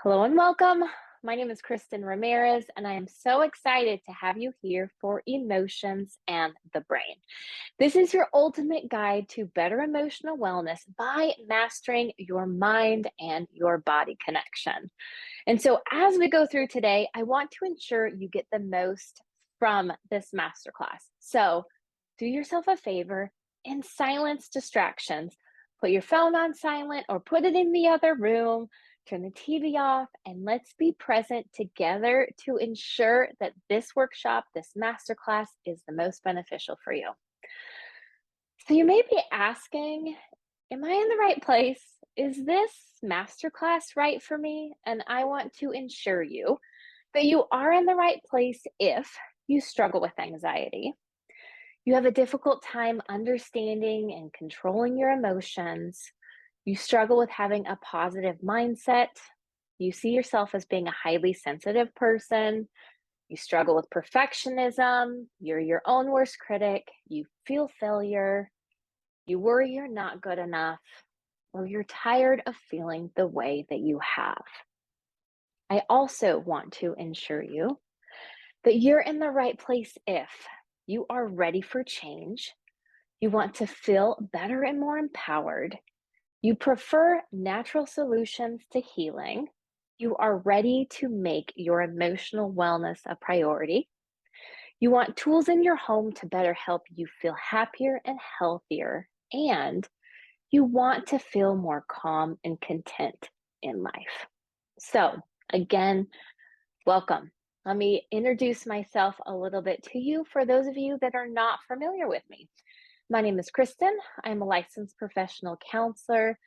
Hello and welcome. My name is Kristen Ramirez, and I am so excited to have you here for Emotions and the Brain. This is your ultimate guide to better emotional wellness by mastering your mind and your body connection. And so, as we go through today, I want to ensure you get the most from this masterclass. So, do yourself a favor and silence distractions. Put your phone on silent or put it in the other room. Turn the TV off and let's be present together to ensure that this workshop, this masterclass, is the most beneficial for you. So, you may be asking, am I in the right place? Is this masterclass right for me? And I want to ensure you that you are in the right place if you struggle with anxiety, you have a difficult time understanding and controlling your emotions, you struggle with having a positive mindset, you see yourself as being a highly sensitive person, you struggle with perfectionism, you're your own worst critic, you feel failure, you worry you're not good enough, or you're tired of feeling the way that you have. I also want to ensure you that you're in the right place if you are ready for change, you want to feel better and more empowered, you prefer natural solutions to healing, you are ready to make your emotional wellness a priority, you want tools in your home to better help you feel happier and healthier, and you want to feel more calm and content in life. So, again, welcome. Let me introduce myself a little bit to you for those of you that are not familiar with me. My name is Kristen. I'm a licensed professional counselor.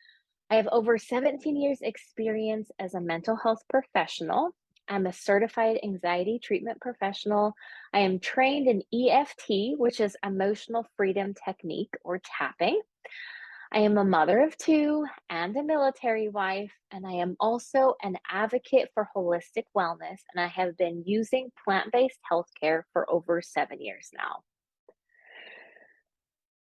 I have over 17 years experience as a mental health professional. I'm a certified anxiety treatment professional. I am trained in EFT, which is emotional freedom technique or tapping. I am a mother of two and a military wife, and I am also an advocate for holistic wellness, and I have been using plant-based healthcare for over 7 years now.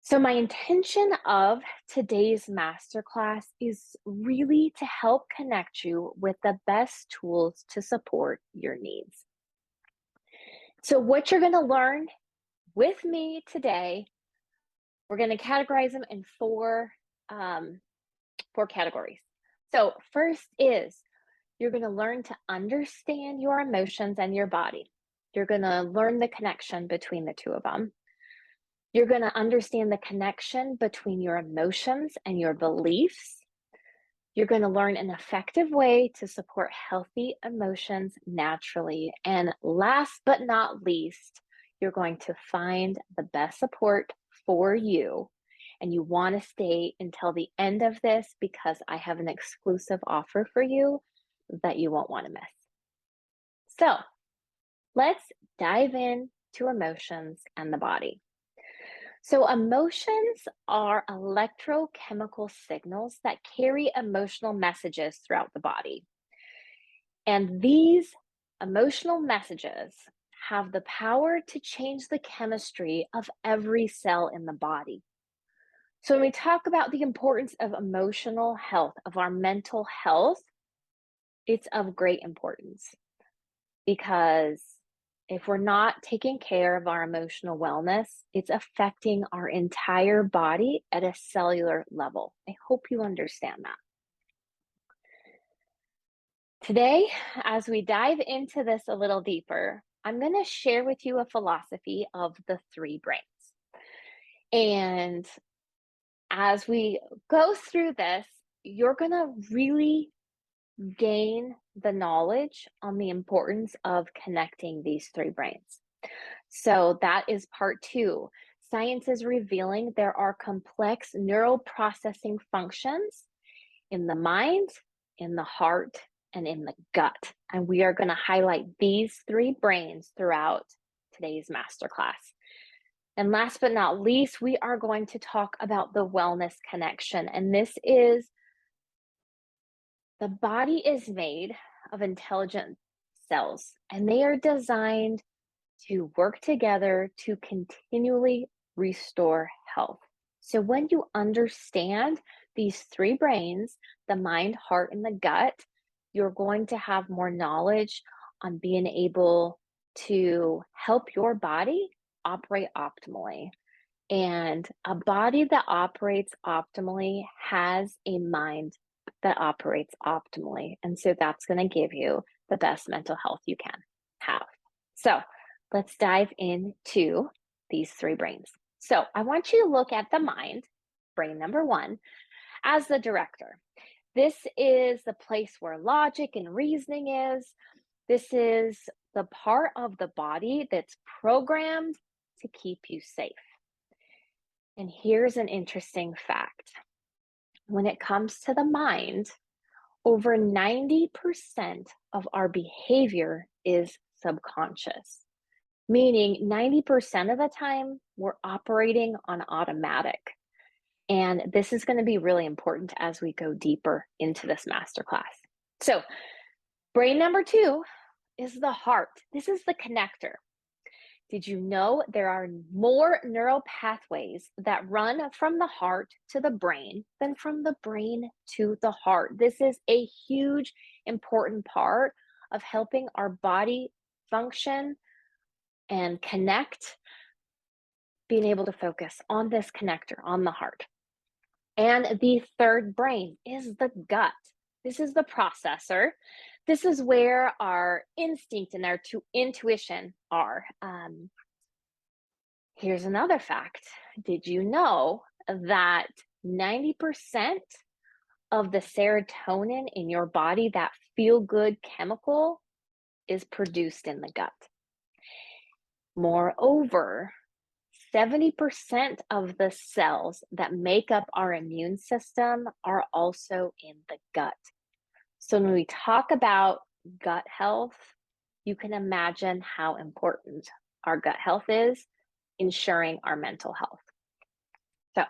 So, my intention of today's masterclass is really to help connect you with the best tools to support your needs. So, what you're going to learn with me today, we're going to categorize them in four categories. So, first is you're going to learn to understand your emotions and your body. You're going to learn the connection between the two of them. You're going to understand the connection between your emotions and your beliefs. You're going to learn an effective way to support healthy emotions naturally. And last but not least, you're going to find the best support for you. And you want to stay until the end of this because I have an exclusive offer for you that you won't want to miss. So let's dive in to emotions and the body. So, emotions are electrochemical signals that carry emotional messages throughout the body. And these emotional messages have the power to change the chemistry of every cell in the body. So, when we talk about the importance of emotional health, of our mental health, it's of great importance because if we're not taking care of our emotional wellness, it's affecting our entire body at a cellular level. I hope you understand that. Today, as we dive into this a little deeper, I'm going to share with you a philosophy of the three brains. And as we go through this, you're going to really gain the knowledge on the importance of connecting these three brains. So that is part two. Science is revealing there are complex neural processing functions in the mind, in the heart, and in the gut. And we are going to highlight these three brains throughout today's masterclass. And last but not least, we are going to talk about the wellness connection. And this is the body is made of intelligent cells, and they are designed to work together to continually restore health. So, when you understand these three brains, the mind, heart, and the gut, you're going to have more knowledge on being able to help your body operate optimally. And a body that operates optimally has a mind that operates optimally. And so that's going to give you the best mental health you can have. So let's dive into these three brains. So I want you to look at the mind, brain number one, as the director. This is the place where logic and reasoning is. This is the part of the body that's programmed to keep you safe. And here's an interesting fact. When it comes to the mind, over 90% of our behavior is subconscious, meaning 90% of the time we're operating on automatic. And this is going to be really important as we go deeper into this masterclass. So, brain number two is the heart. This is the connector. Did you know there are more neural pathways that run from the heart to the brain than from the brain to the heart? This is a huge, important part of helping our body function and connect, being able to focus on this connector, on the heart. And the third brain is the gut. This is the processor. This is where our instinct and our intuition are. Here's another fact. Did you know that 90% of the serotonin in your body, that feel good chemical, is produced in the gut? Moreover, 70% of the cells that make up our immune system are also in the gut. So when we talk about gut health, you can imagine how important our gut health is, ensuring our mental health. So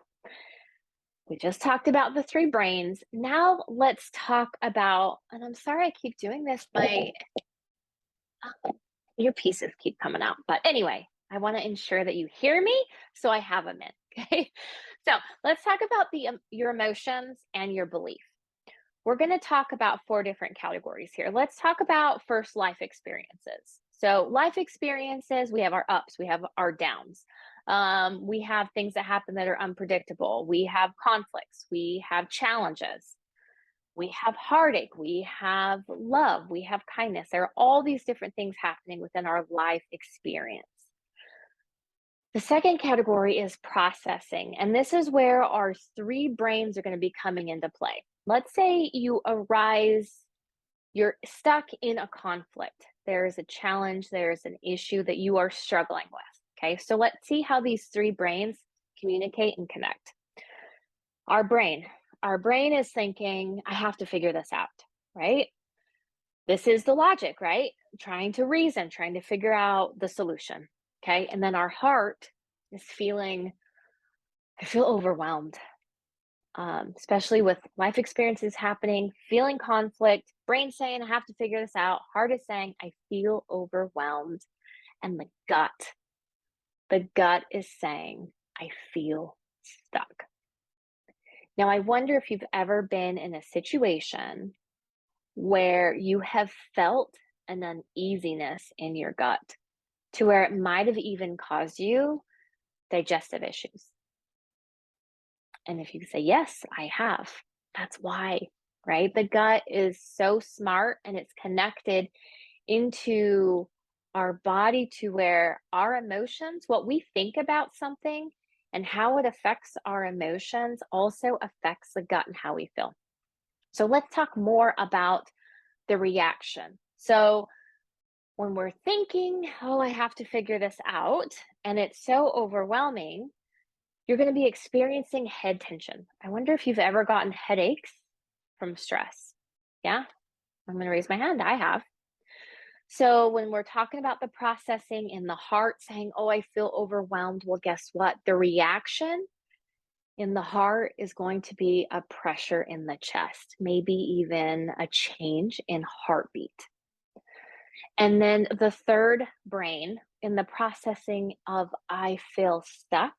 we just talked about the three brains. Now let's talk about, and I'm sorry I keep doing this, my earpieces keep coming out. But anyway, I want to ensure that you hear me, so I have them in. Okay. So let's talk about your emotions and your belief. We're going to talk about four different categories here. Let's talk about first life experiences. So life experiences, we have our ups, we have our downs. We have things that happen that are unpredictable. We have conflicts. We have challenges. We have heartache. We have love. We have kindness. There are all these different things happening within our life experience. The second category is processing, and this is where our three brains are going to be coming into play. Let's say you're stuck in a conflict. There's a challenge, there's an issue that you are struggling with. Okay, so let's see how these three brains communicate and connect. Our brain is thinking, I have to figure this out, right? This is the logic, right? Trying to reason, trying to figure out the solution. Okay, and then our heart is feeling, I feel overwhelmed. Especially with life experiences happening, feeling conflict, brain saying, I have to figure this out, heart is saying, I feel overwhelmed. And the gut is saying, I feel stuck. Now, I wonder if you've ever been in a situation where you have felt an uneasiness in your gut to where it might have even caused you digestive issues. And if you say, yes, I have, that's why, right? The gut is so smart and it's connected into our body to where our emotions, what we think about something and how it affects our emotions also affects the gut and how we feel. So let's talk more about the reaction. So when we're thinking, oh, I have to figure this out, and it's so overwhelming, you're going to be experiencing head tension. I wonder if you've ever gotten headaches from stress. Yeah, I'm going to raise my hand. I have. So when we're talking about the processing in the heart saying, oh, I feel overwhelmed, well, guess what? The reaction in the heart is going to be a pressure in the chest, maybe even a change in heartbeat. And then the third brain in the processing of I feel stuck,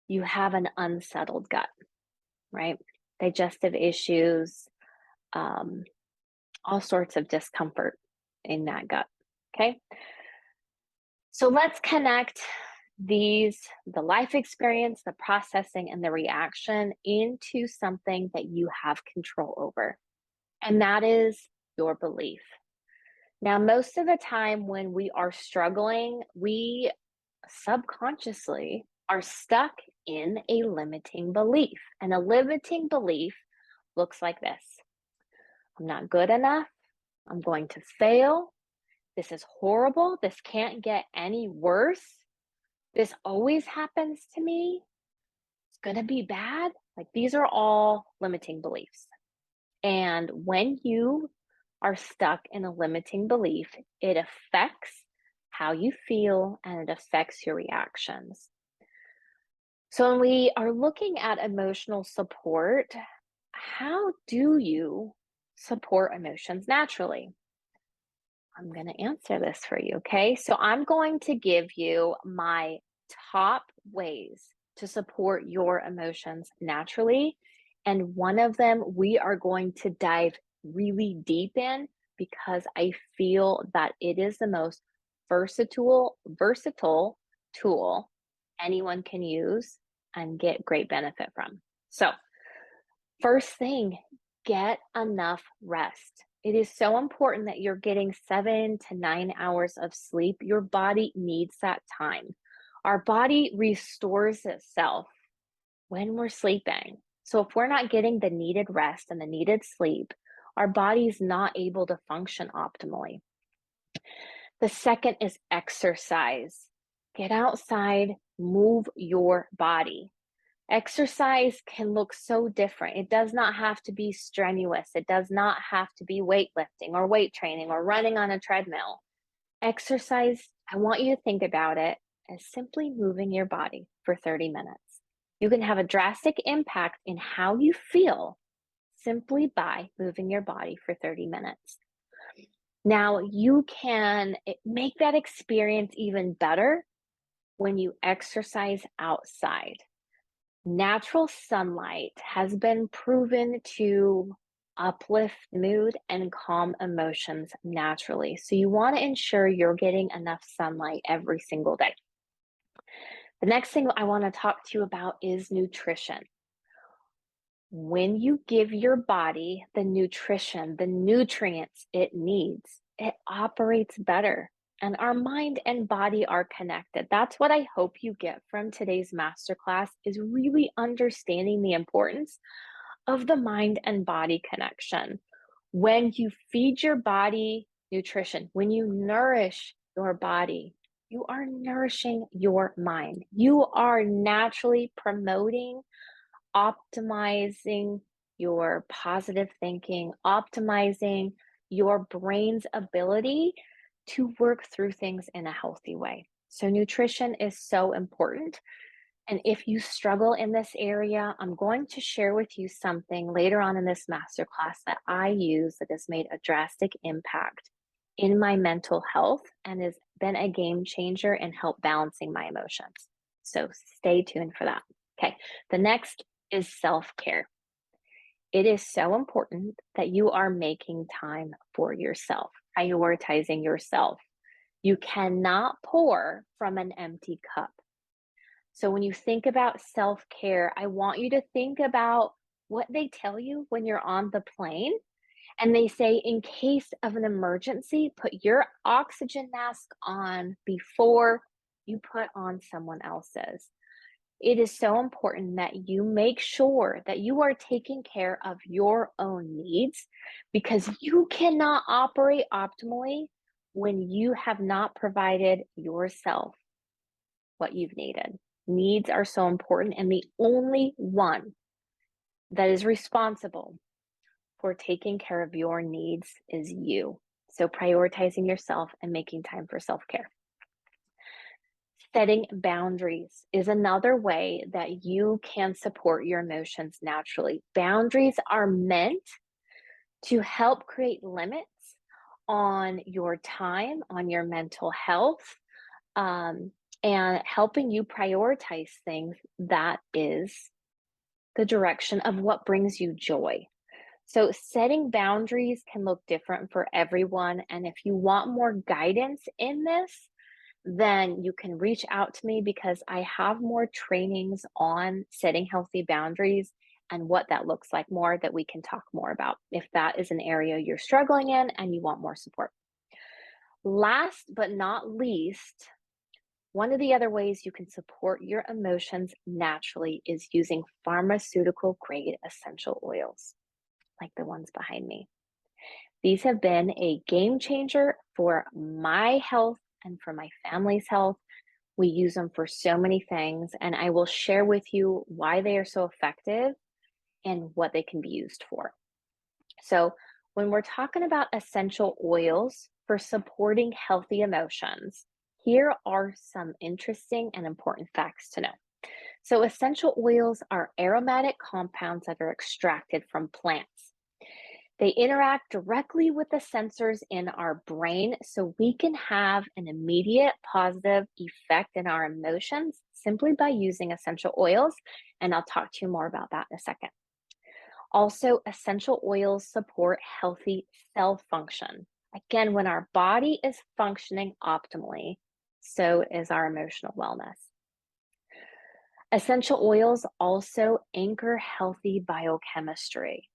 you have an unsettled gut, right? Digestive issues, all sorts of discomfort in that gut. Okay. So let's connect the life experience, the processing, and the reaction into something that you have control over. And that is your belief. Now, most of the time when we are struggling, we subconsciously are stuck in a limiting belief. And a limiting belief looks like this: I'm not good enough. I'm going to fail. This is horrible. This can't get any worse. This always happens to me. It's going to be bad. Like, these are all limiting beliefs. And when you are stuck in a limiting belief, it affects how you feel and it affects your reactions. So, when we are looking at emotional support, how do you support emotions naturally? I'm going to answer this for you. Okay. So, I'm going to give you my top ways to support your emotions naturally. And one of them we are going to dive really deep in because I feel that it is the most versatile tool anyone can use and get great benefit from. So, first thing, get enough rest. It is so important that you're getting 7 to 9 hours of sleep. Your body needs that time. Our body restores itself when we're sleeping. So if we're not getting the needed rest and the needed sleep, our body's not able to function optimally. The second is exercise. Get outside, move your body. Exercise can look so different. It does not have to be strenuous. It does not have to be weightlifting or weight training or running on a treadmill. Exercise, I want you to think about it as simply moving your body for 30 minutes. You can have a drastic impact in how you feel simply by moving your body for 30 minutes. Now, you can make that experience even better when you exercise outside. Natural sunlight has been proven to uplift mood and calm emotions naturally. So you want to ensure you're getting enough sunlight every single day. The next thing I want to talk to you about is nutrition. When you give your body the nutrition, the nutrients it needs, it operates better. And our mind and body are connected. That's what I hope you get from today's masterclass, is really understanding the importance of the mind and body connection. When you feed your body nutrition, when you nourish your body, you are nourishing your mind. You are naturally promoting, optimizing your positive thinking, optimizing your brain's ability to work through things in a healthy way. So, nutrition is so important. And if you struggle in this area, I'm going to share with you something later on in this masterclass that I use that has made a drastic impact in my mental health and has been a game changer in help balancing my emotions. So stay tuned for that. Okay. The next is self-care. It is so important that you are making time for yourself, prioritizing yourself. You cannot pour from an empty cup. So when you think about self-care, I want you to think about what they tell you when you're on the plane. And they say, in case of an emergency, put your oxygen mask on before you put on someone else's. It is so important that you make sure that you are taking care of your own needs, because you cannot operate optimally when you have not provided yourself what you've needed. Needs are so important, and the only one that is responsible for taking care of your needs is you. So, prioritizing yourself and making time for self care. Setting boundaries is another way that you can support your emotions naturally. Boundaries are meant to help create limits on your time, on your mental health, and helping you prioritize things that is the direction of what brings you joy. So, setting boundaries can look different for everyone. And if you want more guidance in this, then you can reach out to me because I have more trainings on setting healthy boundaries and what that looks like more that we can talk more about if that is an area you're struggling in and you want more support. Last but not least, one of the other ways you can support your emotions naturally is using pharmaceutical grade essential oils, like the ones behind me. These have been a game changer for my health and for my family's health. We use them for so many things, and I will share with you why they are so effective and what they can be used for. So, when we're talking about essential oils for supporting healthy emotions, here are some interesting and important facts to know. So, essential oils are aromatic compounds that are extracted from plants. They interact directly with the sensors in our brain, so we can have an immediate positive effect in our emotions simply by using essential oils. And I'll talk to you more about that in a second. Also, essential oils support healthy cell function. Again, when our body is functioning optimally, so is our emotional wellness. Essential oils also anchor healthy biochemistry.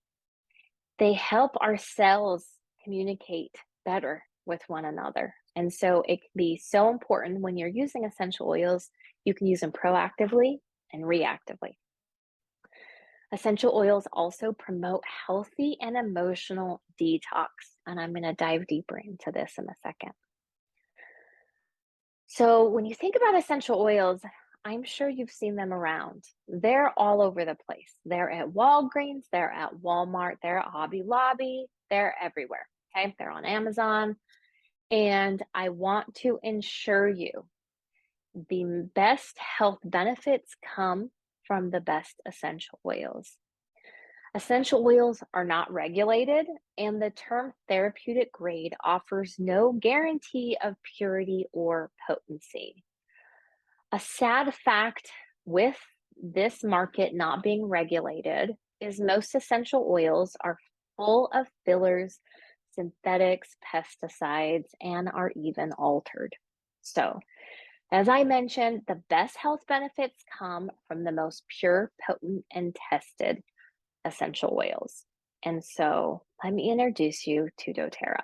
They help our cells communicate better with one another. And so it can be so important when you're using essential oils, you can use them proactively and reactively. Essential oils also promote healthy and emotional detox. And I'm going to dive deeper into this in a second. So, when you think about essential oils, I'm sure you've seen them around. They're all over the place. They're at Walgreens, they're at Walmart, they're at Hobby Lobby, they're everywhere. Okay. They're on Amazon. And I want to ensure you the best health benefits come from the best essential oils. Essential oils are not regulated, and the term therapeutic grade offers no guarantee of purity or potency. A sad fact with this market not being regulated is most essential oils are full of fillers, synthetics, pesticides, and are even altered. So, as I mentioned, the best health benefits come from the most pure, potent, and tested essential oils. And so, let me introduce you to doTERRA.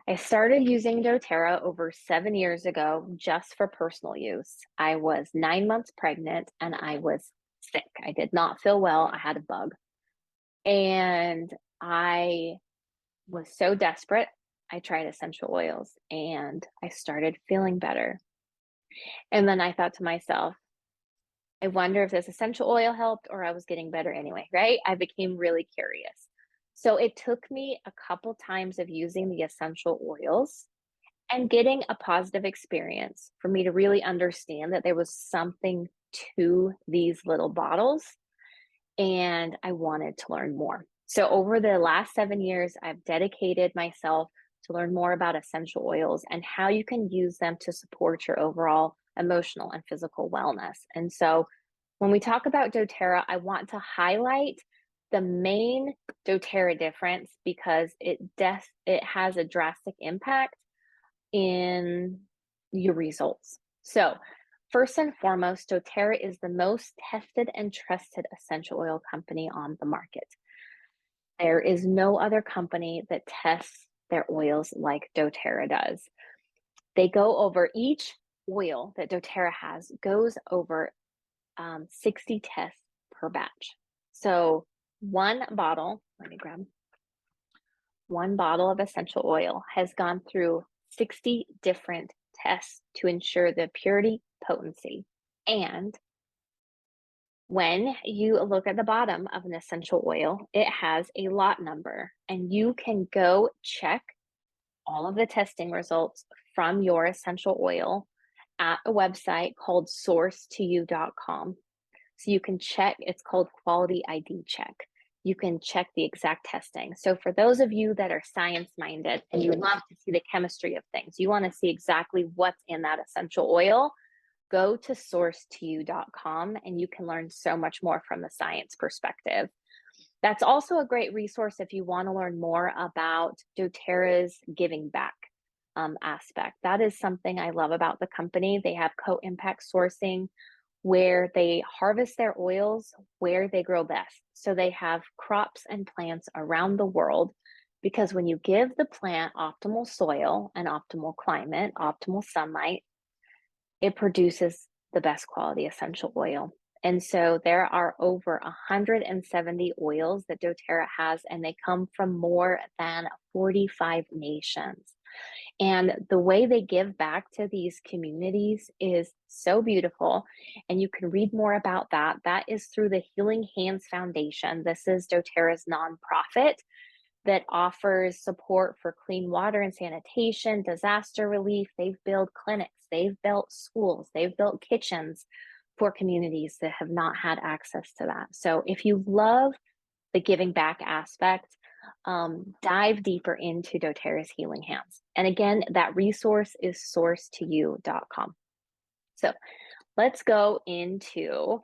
I started using doTERRA over 7 years ago just for personal use. I was 9 months pregnant and I was sick. I did not feel well. I had a bug. And I was so desperate. I tried essential oils and I started feeling better. And then I thought to myself, I wonder if this essential oil helped or I was getting better anyway, right? I became really curious. So it took me a couple times of using the essential oils and getting a positive experience for me to really understand that there was something to these little bottles and I wanted to learn more. So over the last 7 years, I've dedicated myself to learn more about essential oils and how you can use them to support your overall emotional and physical wellness. And so when we talk about doTERRA, I want to highlight the main doTERRA difference because it has a drastic impact in your results. So, first and foremost, doTERRA is the most tested and trusted essential oil company on the market. There is no other company that tests their oils like doTERRA does. They go over each oil that doTERRA has goes over 60 tests per batch. So one bottle, let me grab one bottle of essential oil has gone through 60 different tests to ensure the purity, potency. And when you look at the bottom of an essential oil, it has a lot number, and you can go check all of the testing results from your essential oil at a website called source2u.com. So you can check, it's called Quality ID Check. You can check the exact testing. So for those of you that are science minded and you love to see the chemistry of things, you want to see exactly what's in that essential oil, go to source2u.com and you can learn so much more from the science perspective. That's also a great resource if you want to learn more about doTERRA's giving back aspect. That is something I love about the company. They have co-impact sourcing where they harvest their oils where they grow best. So they have crops and plants around the world because when you give the plant optimal soil and optimal climate, optimal sunlight, it produces the best quality essential oil. And so there are over 170 oils that doTERRA has, and they come from more than 45 nations. And the way they give back to these communities is so beautiful. And you can read more about that. That is through the Healing Hands Foundation. This is doTERRA's nonprofit that offers support for clean water and sanitation, disaster relief. They've built clinics, they've built schools, they've built kitchens for communities that have not had access to that. So if you love the giving back aspect, dive deeper into doTERRA's Healing Hands. And again, that resource is source2you.com. So let's go into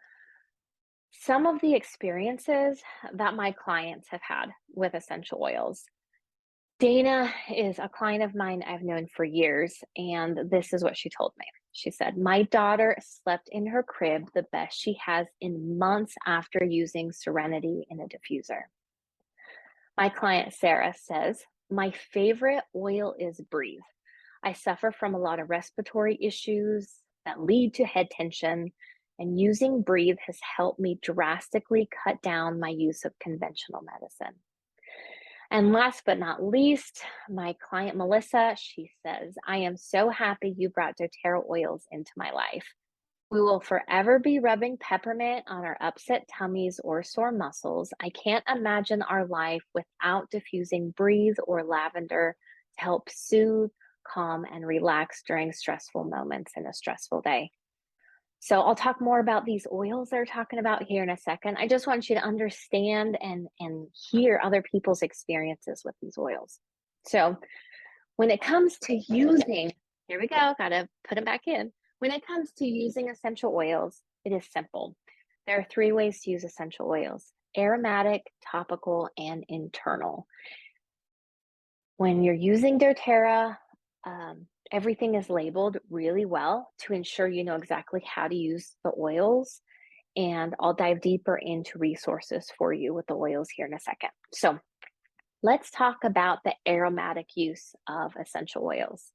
some of the experiences that my clients have had with essential oils. Dana is a client of mine I've known for years, and this is what she told me. She said, "My daughter slept in her crib the best she has in months after using Serenity in a diffuser." My client Sarah says, "My favorite oil is Breathe. I suffer from a lot of respiratory issues that lead to head tension, and using Breathe has helped me drastically cut down my use of conventional medicine." And last but not least, my client Melissa, she says, "I am so happy you brought doTERRA oils into my life. We will forever be rubbing peppermint on our upset tummies or sore muscles. I can't imagine our life without diffusing Breathe or lavender to help soothe, calm, and relax during stressful moments in a stressful day." So I'll talk more about these oils they're talking about here in a second. I just want you to understand and hear other people's experiences with these oils. So when it comes to using, here we go, gotta put them back in. When it comes to using essential oils, it is simple. There are three ways to use essential oils: aromatic, topical, and internal. When you're using doTERRA, everything is labeled really well to ensure you know exactly how to use the oils. And I'll dive deeper into resources for you with the oils here in a second. So let's talk about the aromatic use of essential oils.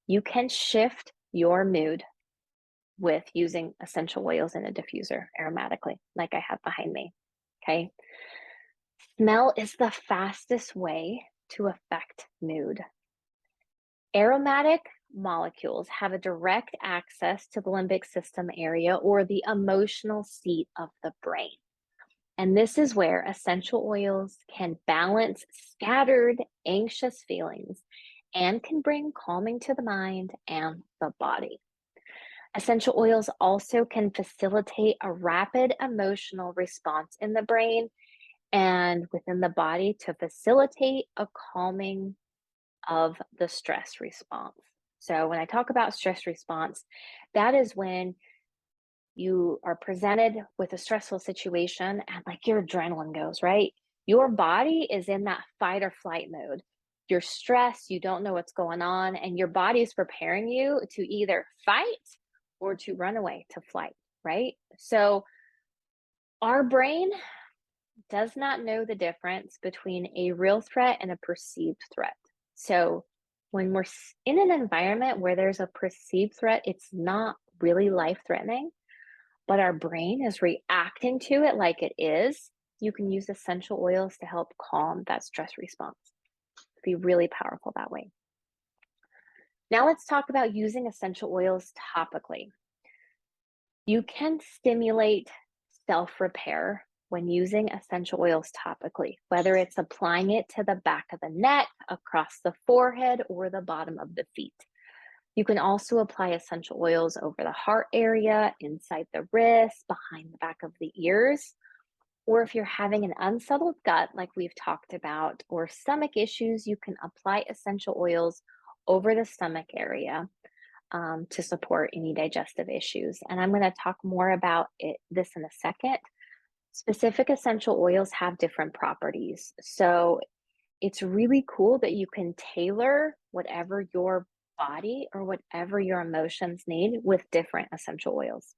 You can shift your mood with using essential oils in a diffuser aromatically, like I have behind me. Okay. Smell is the fastest way to affect mood. Aromatic molecules have a direct access to the limbic system area or the emotional seat of the brain. And this is where essential oils can balance scattered, anxious feelings and can bring calming to the mind and the body. Essential oils also can facilitate a rapid emotional response in the brain and within the body to facilitate a calming of the stress response. So, when I talk about stress response, that is when you are presented with a stressful situation and like your adrenaline goes, right? Your body is in that fight or flight mode. You're stressed, you don't know what's going on, and your body is preparing you to either fight or to run away to flight, right? So, our brain does not know the difference between a real threat and a perceived threat. So, when we're in an environment where there's a perceived threat, it's not really life threatening, but our brain is reacting to it like it is. You can use essential oils to help calm that stress response. Be really powerful that way. Now, let's talk about using essential oils topically. You can stimulate self repair when using essential oils topically, whether it's applying it to the back of the neck, across the forehead, or the bottom of the feet. You can also apply essential oils over the heart area, inside the wrist, behind the back of the ears. Or if you're having an unsettled gut, like we've talked about, or stomach issues, you can apply essential oils over the stomach area to support any digestive issues. And I'm going to talk more about this in a second. Specific essential oils have different properties. So it's really cool that you can tailor whatever your body or whatever your emotions need with different essential oils.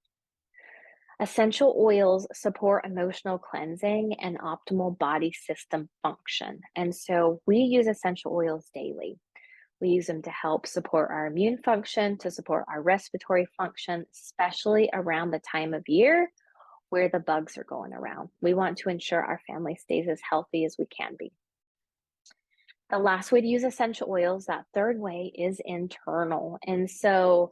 Essential oils support emotional cleansing and optimal body system function. And so we use essential oils daily. We use them to help support our immune function, to support our respiratory function, especially around the time of year where the bugs are going around. We want to ensure our family stays as healthy as we can be. The last way to use essential oils, that third way, is internal. And so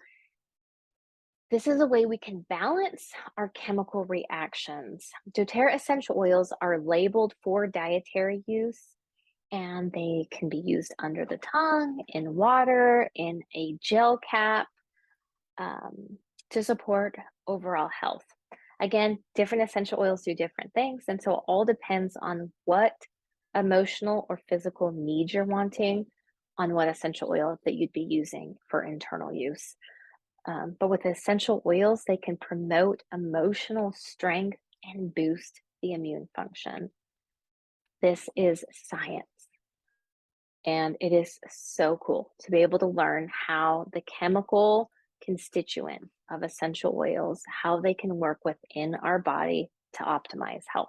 this is a way we can balance our chemical reactions. doTERRA essential oils are labeled for dietary use, and they can be used under the tongue, in water, in a gel cap, um, to support overall health. Again, different essential oils do different things, and so it all depends on what emotional or physical need you're wanting on what essential oil that you'd be using for internal use. But with essential oils, they can promote emotional strength and boost the immune function. This is science. And it is so cool to be able to learn how the chemical constituent of essential oils, how they can work within our body to optimize health.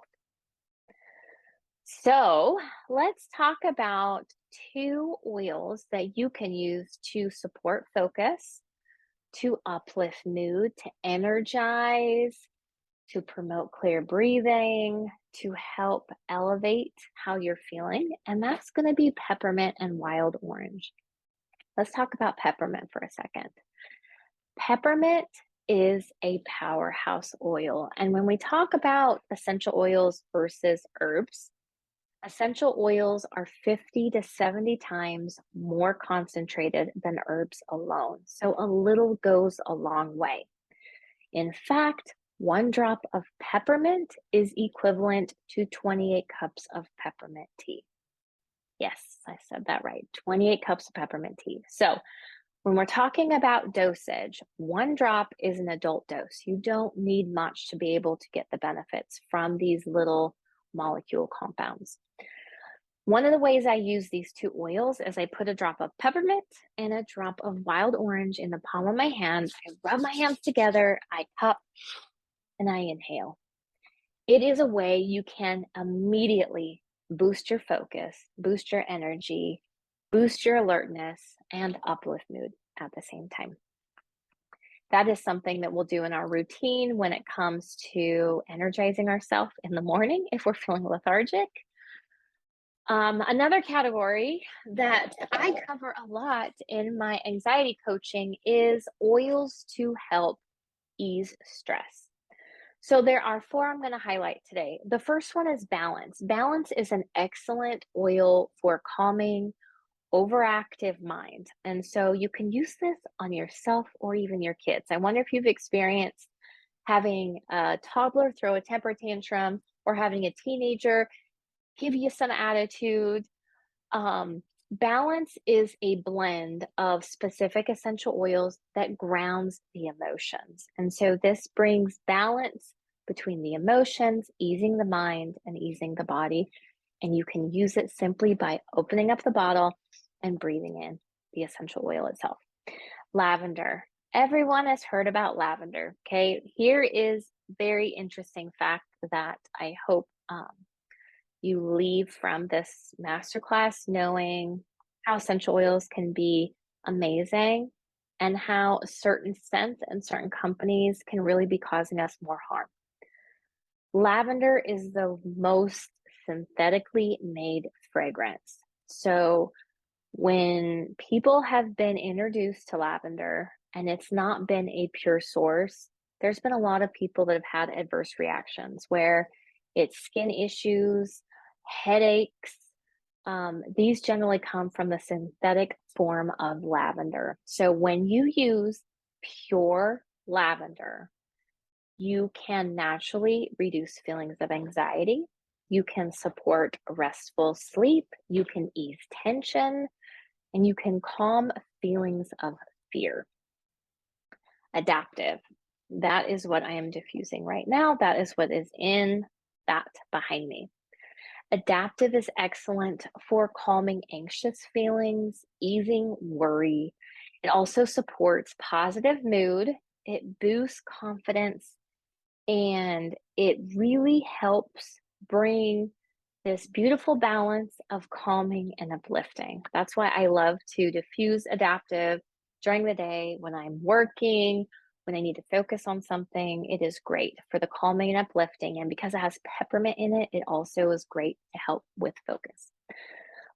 So let's talk about two oils that you can use to support focus, to uplift mood, to energize, to promote clear breathing, to help elevate how you're feeling. And that's going to be peppermint and wild orange. Let's talk about peppermint for a second. Peppermint is a powerhouse oil. And when we talk about essential oils versus herbs, essential oils are 50 to 70 times more concentrated than herbs alone. So a little goes a long way. In fact, one drop of peppermint is equivalent to 28 cups of peppermint tea. Yes, I said that right. 28 cups of peppermint tea. So when we're talking about dosage, one drop is an adult dose. You don't need much to be able to get the benefits from these little molecule compounds. One of the ways I use these two oils is I put a drop of peppermint and a drop of wild orange in the palm of my hand. I rub my hands together, I cup, and I inhale. It is a way you can immediately boost your focus, boost your energy, boost your alertness, and uplift mood at the same time. That is something that we'll do in our routine when it comes to energizing ourselves in the morning if we're feeling lethargic. Another category that I cover a lot in my anxiety coaching is oils to help ease stress. So there are four I'm going to highlight today. The first one is balance. Balance is an excellent oil for calming overactive mind. And so you can use this on yourself or even your kids. I wonder if you've experienced having a toddler throw a temper tantrum or having a teenager give you some attitude. Balance is a blend of specific essential oils that grounds the emotions. And so this brings balance between the emotions, easing the mind and easing the body. And you can use it simply by opening up the bottle and breathing in the essential oil itself. Lavender. Everyone has heard about lavender. Okay, here is very interesting fact that I hope you leave from this masterclass knowing how essential oils can be amazing and how certain scents and certain companies can really be causing us more harm. Lavender is the most synthetically made fragrance. So when people have been introduced to lavender and it's not been a pure source, there's been a lot of people that have had adverse reactions where it's skin issues, headaches. These generally come from the synthetic form of lavender. So when you use pure lavender, you can naturally reduce feelings of anxiety. You can support restful sleep. You can ease tension and you can calm feelings of fear. Adaptive. That is what I am diffusing right now. That is what is in that behind me. Adaptive is excellent for calming anxious feelings, easing worry. It also supports positive mood, it boosts confidence, and it really helps bring this beautiful balance of calming and uplifting. That's why I love to diffuse adaptive during the day when I'm working, when I need to focus on something. It is great for the calming and uplifting. And because it has peppermint in it, it also is great to help with focus.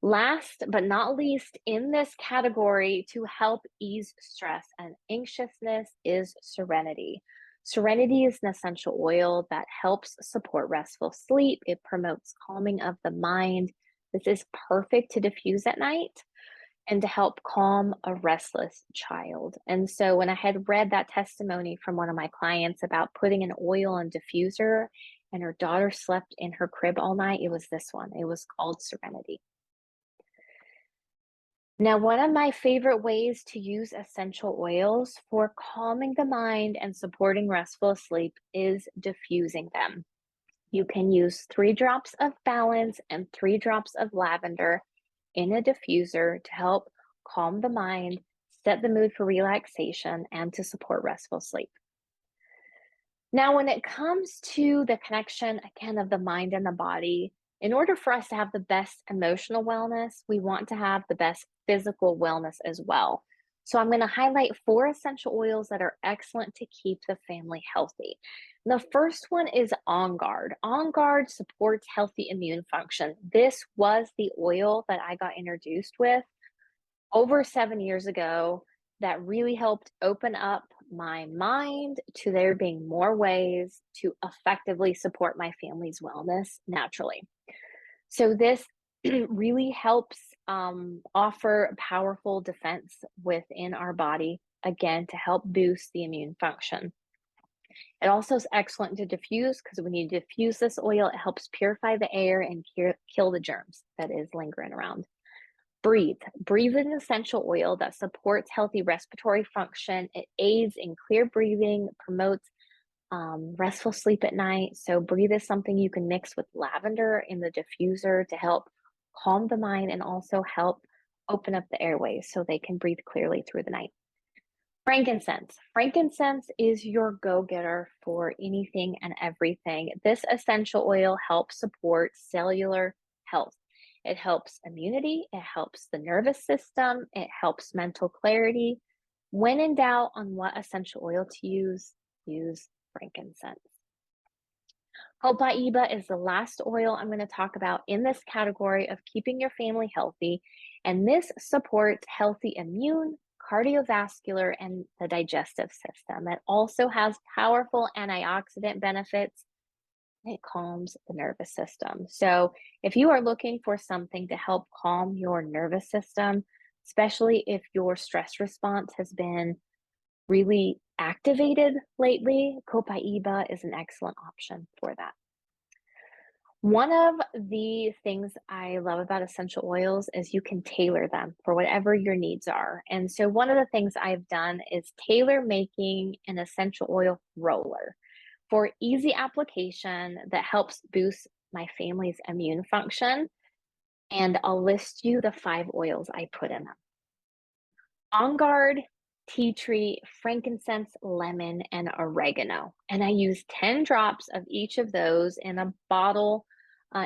Last but not least, in this category to help ease stress and anxiousness is Serenity. Serenity is an essential oil that helps support restful sleep. It promotes calming of the mind. This is perfect to diffuse at night and to help calm a restless child. And so when I had read that testimony from one of my clients about putting an oil in diffuser and her daughter slept in her crib all night, it was this one. It was called Serenity. Now, one of my favorite ways to use essential oils for calming the mind and supporting restful sleep is diffusing them. You can use 3 drops of balance and 3 drops of lavender in a diffuser to help calm the mind, set the mood for relaxation, and to support restful sleep. Now, when it comes to the connection again of the mind and the body, in order for us to have the best emotional wellness, we want to have the best physical wellness as well. So, I'm going to highlight 4 essential oils that are excellent to keep the family healthy. The first one is On Guard. On Guard supports healthy immune function. This was the oil that I got introduced with over 7 years ago that really helped open up my mind to there being more ways to effectively support my family's wellness naturally. So, this really helps offer powerful defense within our body, again, to help boost the immune function. It also is excellent to diffuse because when you diffuse this oil, it helps purify the air and kill the germs that is lingering around. Breathe. Breathe is an essential oil that supports healthy respiratory function. It aids in clear breathing, promotes restful sleep at night. So, breathe is something you can mix with lavender in the diffuser to help calm the mind and also help open up the airways so they can breathe clearly through the night. Frankincense. Frankincense is your go getter for anything and everything. This essential oil helps support cellular health. It helps immunity, it helps the nervous system, it helps mental clarity. When in doubt on what essential oil to use frankincense. Copaiba is the last oil I'm going to talk about in this category of keeping your family healthy, and this supports healthy immune, cardiovascular, and the digestive system. It also has powerful antioxidant benefits. It calms the nervous system. So, if you are looking for something to help calm your nervous system, especially if your stress response has been really activated lately, Copaiba is an excellent option for that. One of the things I love about essential oils is you can tailor them for whatever your needs are. And so, one of the things I've done is tailor making an essential oil roller for easy application that helps boost my family's immune function. And I'll list you the 5 oils I put in them: On Guard, tea tree, frankincense, lemon, and oregano. And I use 10 drops of each of those in a bottle,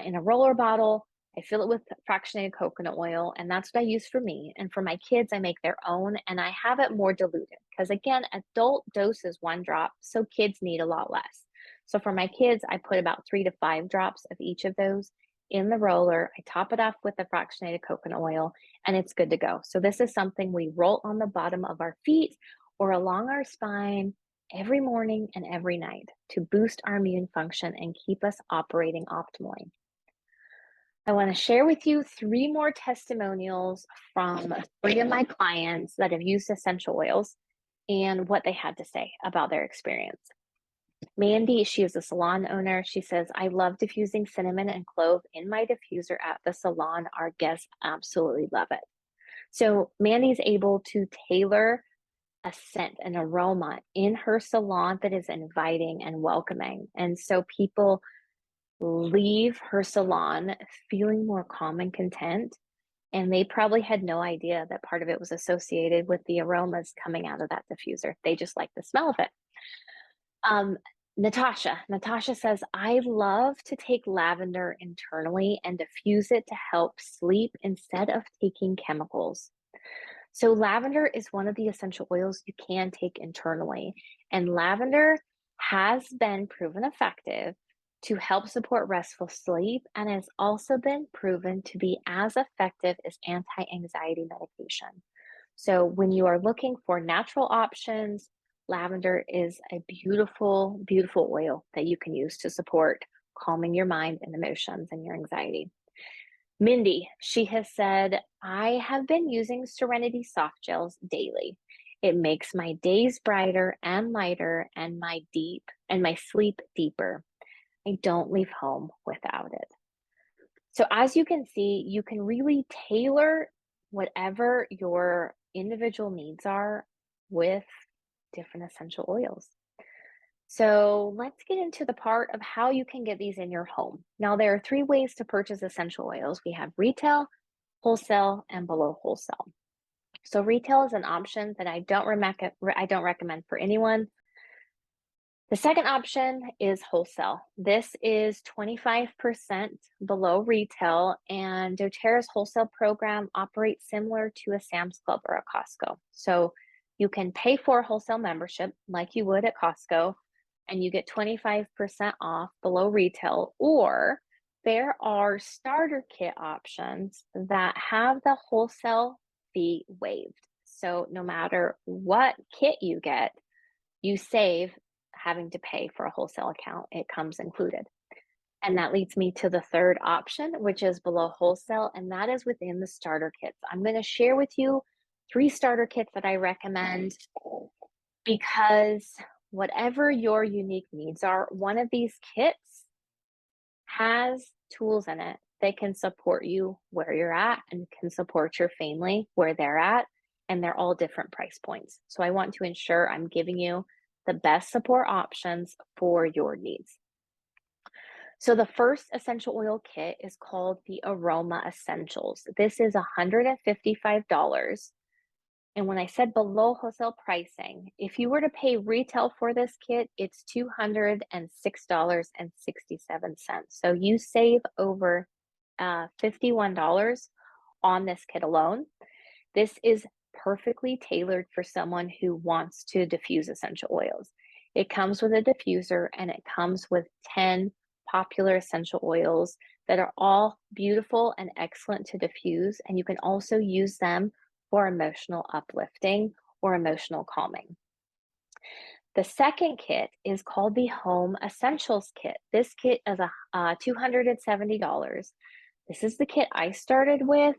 in a roller bottle. I fill it with fractionated coconut oil, and that's what I use for me. And for my kids, I make their own, and I have it more diluted because, again, adult dose is 1 drop, so kids need a lot less. So for my kids, I put about 3 to 5 drops of each of those in the roller. I top it off with the fractionated coconut oil, and it's good to go. So this is something we roll on the bottom of our feet or along our spine every morning and every night to boost our immune function and keep us operating optimally. I want to share with you 3 more testimonials from 3 of my clients that have used essential oils and what they had to say about their experience. Mandy, she is a salon owner. She says, I love diffusing cinnamon and clove in my diffuser at the salon. Our guests absolutely love it. So Mandy's able to tailor a scent, an aroma in her salon that is inviting and welcoming. And so people leave her salon feeling more calm and content. And they probably had no idea that part of it was associated with the aromas coming out of that diffuser. They just like the smell of it. Um, Natasha says, I love to take lavender internally and diffuse it to help sleep instead of taking chemicals. So, lavender is one of the essential oils you can take internally, and lavender has been proven effective to help support restful sleep and has also been proven to be as effective as anti anxiety medication. So, when you are looking for natural options, lavender is a beautiful, beautiful oil that you can use to support calming your mind and emotions and your anxiety. Mindy, she has said, I have been using Serenity soft gels daily. It makes my days brighter and lighter and my sleep deeper. I don't leave home without it. So as you can see, you can really tailor whatever your individual needs are with different essential oils. So let's get into the part of how you can get these in your home. Now, there are three ways to purchase essential oils. We have retail, wholesale, and below wholesale. So retail is an option that I don't recommend for anyone. The second option is wholesale. This is 25% below retail, and doTERRA's wholesale program operates similar to a Sam's Club or a Costco. So you can pay for a wholesale membership like you would at Costco, and you get 25% off below retail, or there are starter kit options that have the wholesale fee waived. So no matter what kit you get, you save having to pay for a wholesale account. It comes included. And that leads me to the third option, which is below wholesale, and that is within the starter kits. I'm going to share with you 3 starter kits that I recommend because whatever your unique needs are, one of these kits has tools in it that can support you where you're at and can support your family where they're at, and they're all different price points. So I want to ensure I'm giving you the best support options for your needs. So the first essential oil kit is called the Aroma Essentials. This is $155. And when I said below wholesale pricing, if you were to pay retail for this kit, it's $206.67. So you save over $51 on this kit alone. This is perfectly tailored for someone who wants to diffuse essential oils. It comes with a diffuser and it comes with 10 popular essential oils that are all beautiful and excellent to diffuse. And you can also use them for emotional uplifting or emotional calming. The second kit is called the Home Essentials Kit. This kit is $270. This is the kit I started with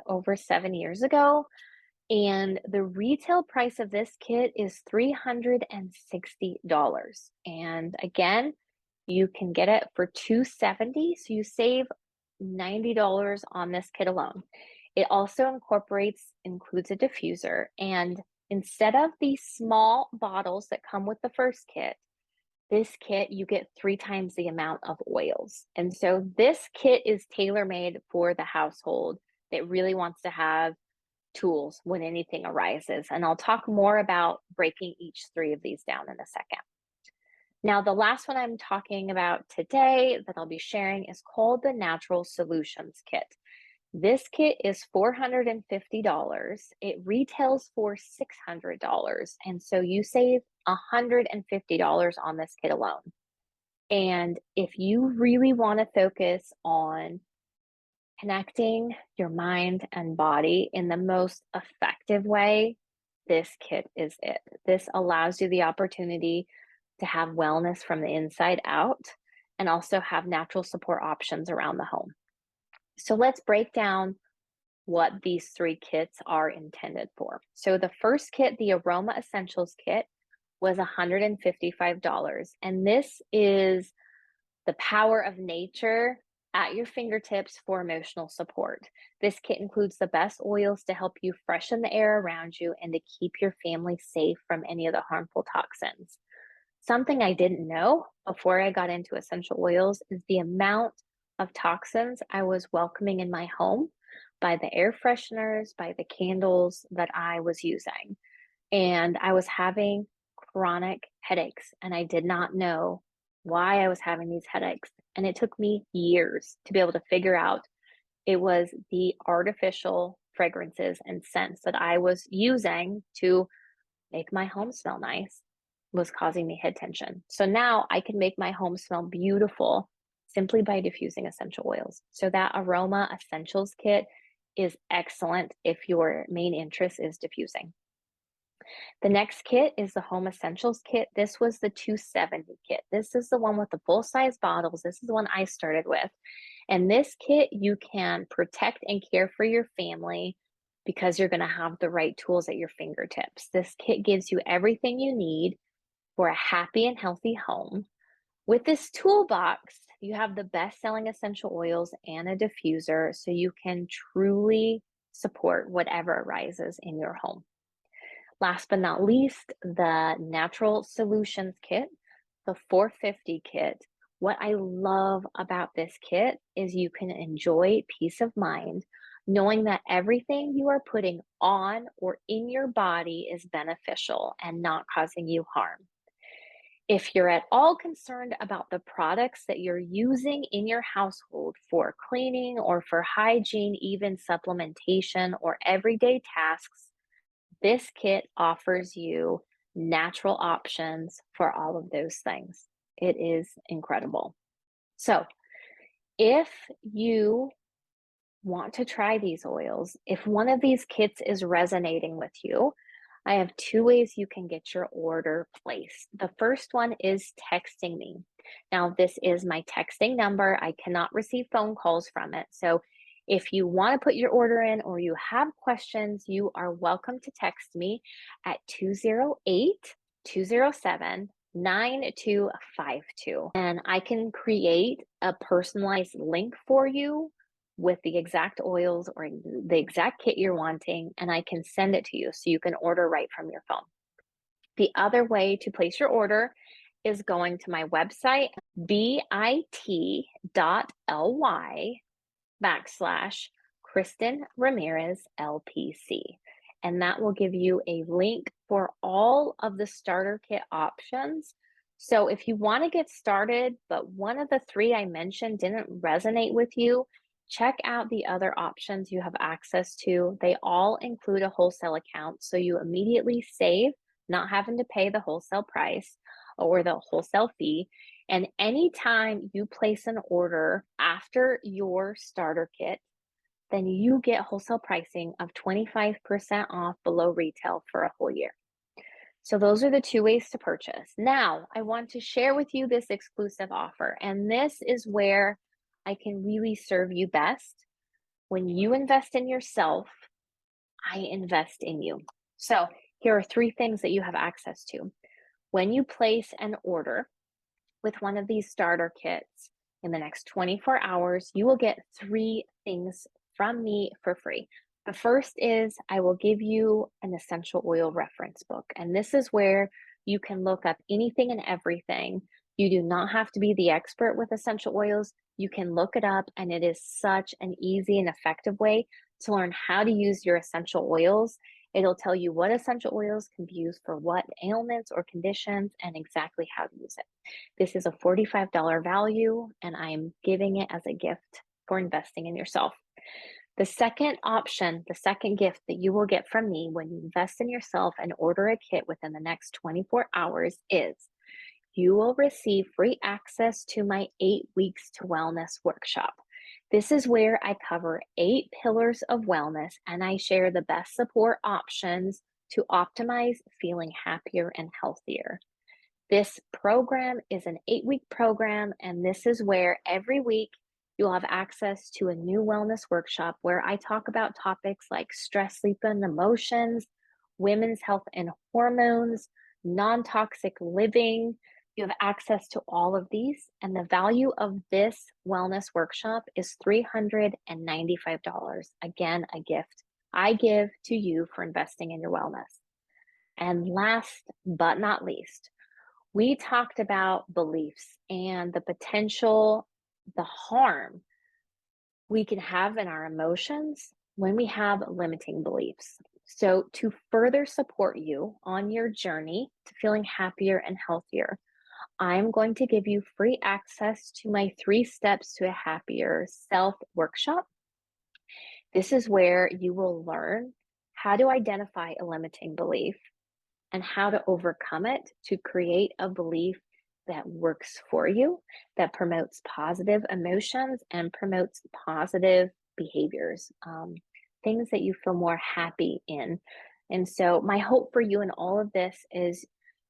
over 7 years ago. And the retail price of this kit is $360. And again, you can get it for $270, so you save $90 on this kit alone. It also includes a diffuser, and instead of these small bottles that come with the first kit, this kit you get 3 times the amount of oils. And so this kit is tailor-made for the household that really wants to have tools when anything arises. And I'll talk more about breaking each 3 of these down in a second. Now, the last one I'm talking about today that I'll be sharing is called the Natural Solutions Kit. This kit is $450. It retails for $600. And so you save $150 on this kit alone. And if you really want to focus on connecting your mind and body in the most effective way, this kit is it. This allows you the opportunity to have wellness from the inside out and also have natural support options around the home. So let's break down what these 3 kits are intended for. So the first kit, the Aroma Essentials Kit, was $155. And this is the power of nature at your fingertips for emotional support. This kit includes the best oils to help you freshen the air around you and to keep your family safe from any of the harmful toxins. Something I didn't know before I got into essential oils is the amount of toxins I was welcoming in my home by the air fresheners, by the candles that I was using. And I was having chronic headaches, and I did not know why I was having these headaches. And it took me years to be able to figure out it was the artificial fragrances and scents that I was using to make my home smell nice was causing me head tension. So now I can make my home smell beautiful simply by diffusing essential oils. So that Aroma Essentials kit is excellent if your main interest is diffusing. The next kit is the Home Essentials kit. This was the 270 kit. This is the one with the full size bottles. This is the one I started with. And this kit, you can protect and care for your family because you're going to have the right tools at your fingertips. This kit gives you everything you need for a happy and healthy home. With this toolbox, you have the best selling essential oils and a diffuser so you can truly support whatever arises in your home. Last but not least, the Natural Solutions Kit, the 450 kit. What I love about this kit is you can enjoy peace of mind knowing that everything you are putting on or in your body is beneficial and not causing you harm. If you're at all concerned about the products that you're using in your household for cleaning or for hygiene, even supplementation or everyday tasks, this kit offers you natural options for all of those things. It is incredible. So, if you want to try these oils, if one of these kits is resonating with you, I have two ways you can get your order placed. The first one is texting me. Now, this is my texting number. I cannot receive phone calls from it. So, if you want to put your order in or you have questions, you are welcome to text me at 208 207 9252. And I can create a personalized link for you with the exact oils or the exact kit you're wanting, and I can send it to you so you can order right from your phone. The other way to place your order is going to my website, bit.ly/Kristen Ramirez LPC. And that will give you a link for all of the starter kit options. So if you want to get started, but one of the three I mentioned didn't resonate with you, check out the other options you have access to. They all include a wholesale account, so you immediately save not having to pay the wholesale price or the wholesale fee. And anytime you place an order after your starter kit, then you get wholesale pricing of 25% off below retail for a whole year. So those are the two ways to purchase. Now, I want to share with you this exclusive offer, and this is where I can really serve you best. When you invest in yourself, I invest in you. So here are three things that you have access to. When you place an order with one of these starter kits in the next 24 hours, you will get three things from me for free. The first is I will give you an essential oil reference book, and this is where you can look up anything and everything. You do not have to be the expert with essential oils. You can look it up, and it is such an easy and effective way to learn how to use your essential oils. It'll tell you what essential oils can be used for what ailments or conditions and exactly how to use it. This is a $45 value, and I'm giving it as a gift for investing in yourself. The second option, the second gift that you will get from me when you invest in yourself and order a kit within the next 24 hours is you will receive free access to my 8 Weeks to Wellness workshop. This is where I cover 8 pillars of wellness and I share the best support options to optimize feeling happier and healthier. This program is an 8-week program, and this is where every week you'll have access to a new wellness workshop where I talk about topics like stress, sleep, and emotions, women's health and hormones, non toxic living. You have access to all of these, and the value of this wellness workshop is $395. Again, a gift I give to you for investing in your wellness. And last but not least, We talked about beliefs and the potential, the harm we can have in our emotions when we have limiting beliefs. So, to further support you on your journey to feeling happier and healthier, I'm going to give you free access to my 3 steps to a happier self workshop. This is where you will learn how to identify a limiting belief and how to overcome it to create a belief that works for you, that promotes positive emotions and promotes positive behaviors, things that you feel more happy in. And so, my hope for you in all of this is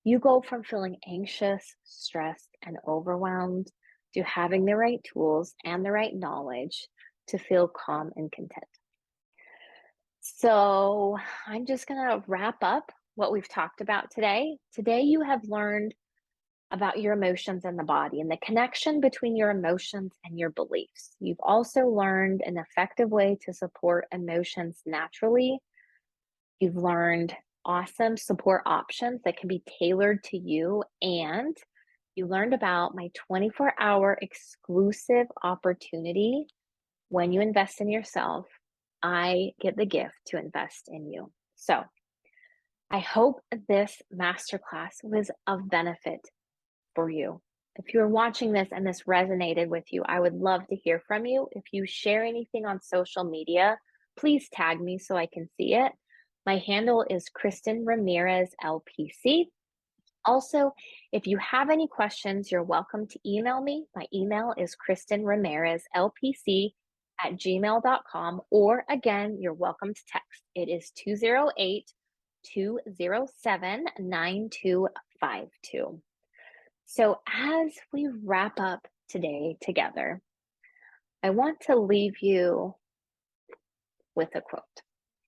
you go from feeling anxious, stressed, and overwhelmed to having the right tools and the right knowledge to feel calm and content. So, I'm just going to wrap up what we've talked about today. Today, you have learned about your emotions and the body and the connection between your emotions and your beliefs. You've also learned an effective way to support emotions naturally. You've learned awesome support options that can be tailored to you. And you learned about my 24-hour exclusive opportunity. When you invest in yourself, I get the gift to invest in you. So, I hope this masterclass was of benefit for you. If you're watching this and this resonated with you, I would love to hear from you. If you share anything on social media, please tag me so I can see it. My handle is Kristen Ramirez LPC. Also, if you have any questions, you're welcome to email me. My email is Kristen Ramirez LPC at gmail.com, or again, you're welcome to text. It is 208 207 9252. So, as we wrap up today together, I want to leave you with a quote.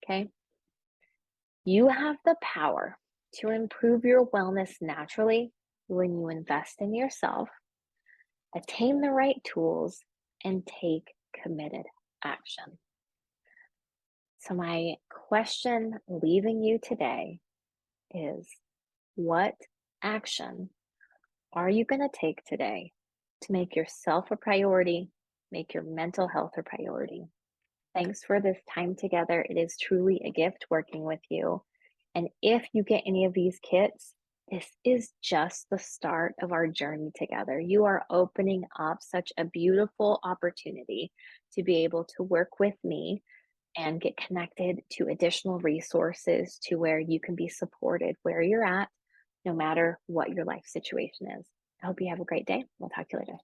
Okay. You have the power to improve your wellness naturally when you invest in yourself, attain the right tools, and take committed action. So, my question leaving you today is, what action are you going to take today to make yourself a priority, make your mental health a priority? Thanks for this time together. It is truly a gift working with you. And if you get any of these kits, this is just the start of our journey together. You are opening up such a beautiful opportunity to be able to work with me and get connected to additional resources to where you can be supported where you're at, no matter what your life situation is. I hope you have a great day. We'll talk to you later.